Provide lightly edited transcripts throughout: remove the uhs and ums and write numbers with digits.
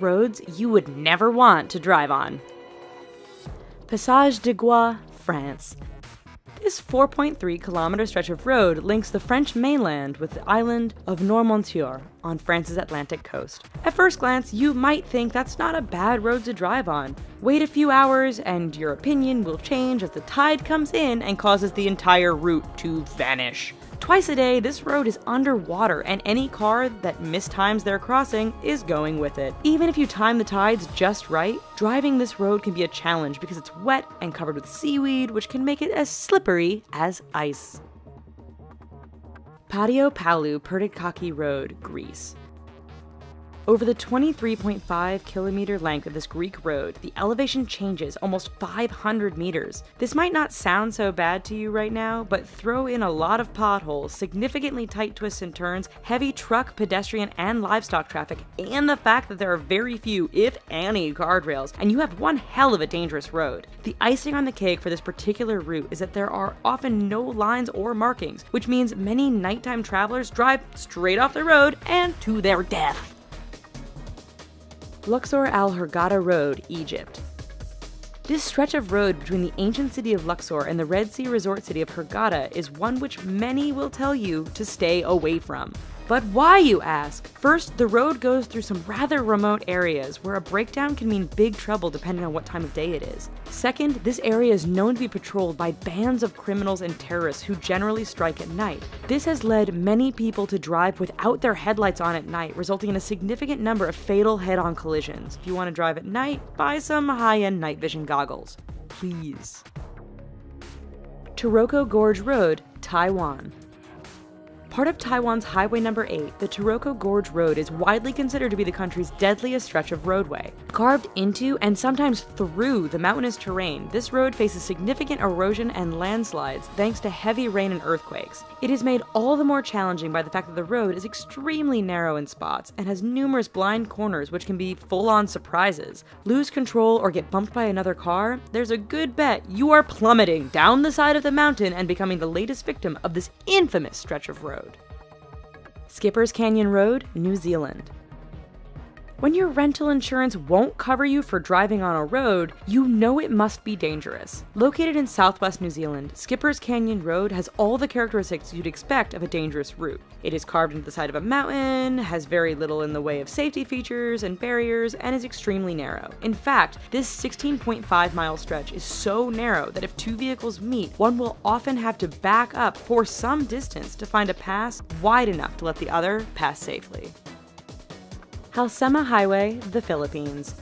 roads you would never want to drive on. Passage de Gois, France. This 4.3-kilometer stretch of road links the French mainland with the island of Noirmoutier on France's Atlantic coast. At first glance, you might think that's not a bad road to drive on. Wait a few hours and your opinion will change as the tide comes in and causes the entire route to vanish. Twice a day, this road is underwater, and any car that mistimes their crossing is going with it. Even if you time the tides just right, driving this road can be a challenge because it's wet and covered with seaweed, which can make it as slippery as ice. Patio Palu Pertikachi Road, Greece. Over the 23.5-kilometer length of this Greek road, the elevation changes almost 500 meters. This might not sound so bad to you right now, but throw in a lot of potholes, significantly tight twists and turns, heavy truck, pedestrian, and livestock traffic, and the fact that there are very few, if any, guardrails, and you have one hell of a dangerous road. The icing on the cake for this particular route is that there are often no lines or markings, which means many nighttime travelers drive straight off the road and to their death. Luxor Al Hurghada Road, Egypt. This stretch of road between the ancient city of Luxor and the Red Sea resort city of Hurghada is one which many will tell you to stay away from. But why, you ask? First, the road goes through some rather remote areas where a breakdown can mean big trouble depending on what time of day it is. Second, this area is known to be patrolled by bands of criminals and terrorists who generally strike at night. This has led many people to drive without their headlights on at night, resulting in a significant number of fatal head-on collisions. If you want to drive at night, buy some high-end night vision goggles. Please. Taroko Gorge Road, Taiwan. Part of Taiwan's Highway No. 8, the Taroko Gorge Road is widely considered to be the country's deadliest stretch of roadway. Carved into and sometimes through the mountainous terrain, this road faces significant erosion and landslides thanks to heavy rain and earthquakes. It is made all the more challenging by the fact that the road is extremely narrow in spots and has numerous blind corners which can be full-on surprises. Lose control or get bumped by another car? There's a good bet you are plummeting down the side of the mountain and becoming the latest victim of this infamous stretch of road. Skipper's Canyon Road, New Zealand. When your rental insurance won't cover you for driving on a road, you know it must be dangerous. Located in southwest New Zealand, Skipper's Canyon Road has all the characteristics you'd expect of a dangerous route. It is carved into the side of a mountain, has very little in the way of safety features and barriers, and is extremely narrow. In fact, this 16.5-mile stretch is so narrow that if two vehicles meet, one will often have to back up for some distance to find a pass wide enough to let the other pass safely. Halsema Highway, the Philippines.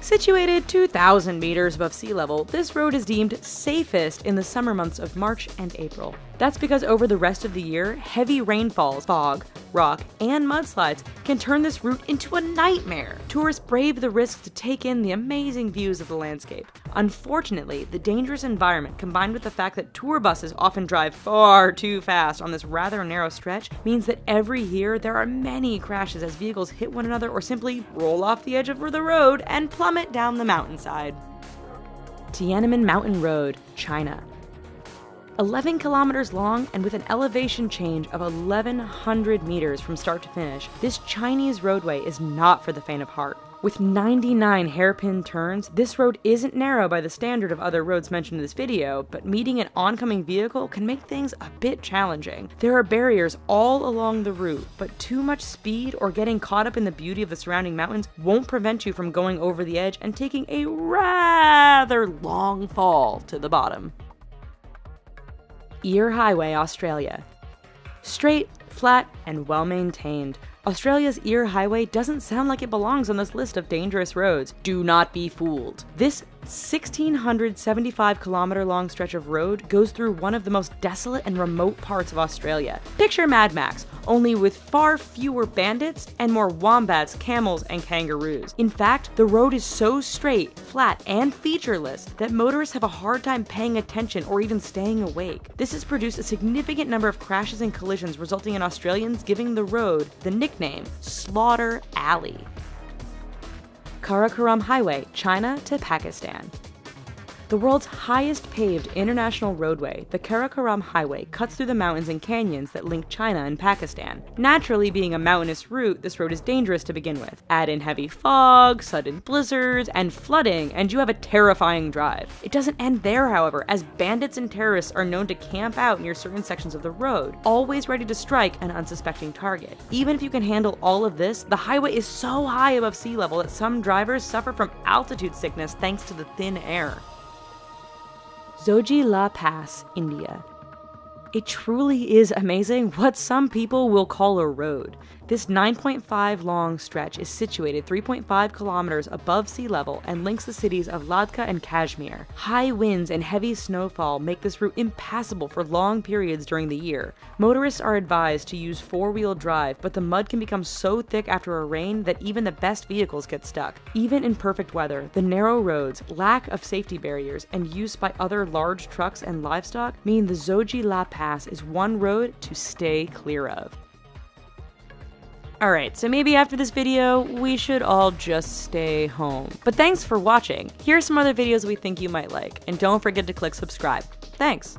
Situated 2,000 meters above sea level, this road is deemed safest in the summer months of March and April. That's because over the rest of the year, heavy rainfalls, fog, rock, and mudslides can turn this route into a nightmare. Tourists brave the risk to take in the amazing views of the landscape. Unfortunately, the dangerous environment combined with the fact that tour buses often drive far too fast on this rather narrow stretch means that every year there are many crashes as vehicles hit one another or simply roll off the edge of the road and plummet down the mountainside. Tiananmen Mountain Road, China. 11 kilometers long and with an elevation change of 1,100 meters from start to finish, this Chinese roadway is not for the faint of heart. With 99 hairpin turns, this road isn't narrow by the standard of other roads mentioned in this video, but meeting an oncoming vehicle can make things a bit challenging. There are barriers all along the route, but too much speed or getting caught up in the beauty of the surrounding mountains won't prevent you from going over the edge and taking a rather long fall to the bottom. Eyre Highway, Australia. Straight, flat, and well-maintained, Australia's Eyre Highway doesn't sound like it belongs on this list of dangerous roads. Do not be fooled. This 1,675-kilometer long stretch of road goes through one of the most desolate and remote parts of Australia. Picture Mad Max, only with far fewer bandits and more wombats, camels, and kangaroos. In fact, the road is so straight, flat, and featureless that motorists have a hard time paying attention or even staying awake. This has produced a significant number of crashes and collisions, resulting in Australians giving the road the nickname Slaughter Alley. Karakoram Highway, China to Pakistan. The world's highest paved international roadway, the Karakoram Highway, cuts through the mountains and canyons that link China and Pakistan. Naturally, being a mountainous route, this road is dangerous to begin with. Add in heavy fog, sudden blizzards, and flooding, and you have a terrifying drive. It doesn't end there, however, as bandits and terrorists are known to camp out near certain sections of the road, always ready to strike an unsuspecting target. Even if you can handle all of this, the highway is so high above sea level that some drivers suffer from altitude sickness thanks to the thin air. Zoji La Pass, India. It truly is amazing what some people will call a road. This 9.5 long stretch is situated 3.5 kilometers above sea level and links the cities of Ladakh and Kashmir. High winds and heavy snowfall make this route impassable for long periods during the year. Motorists are advised to use four-wheel drive, but the mud can become so thick after a rain that even the best vehicles get stuck. Even in perfect weather, the narrow roads, lack of safety barriers, and use by other large trucks and livestock mean the Zoji La Pass is one road to stay clear of. Alright, so maybe after this video, we should all just stay home. But thanks for watching. Here are some other videos we think you might like, and don't forget to click subscribe. Thanks!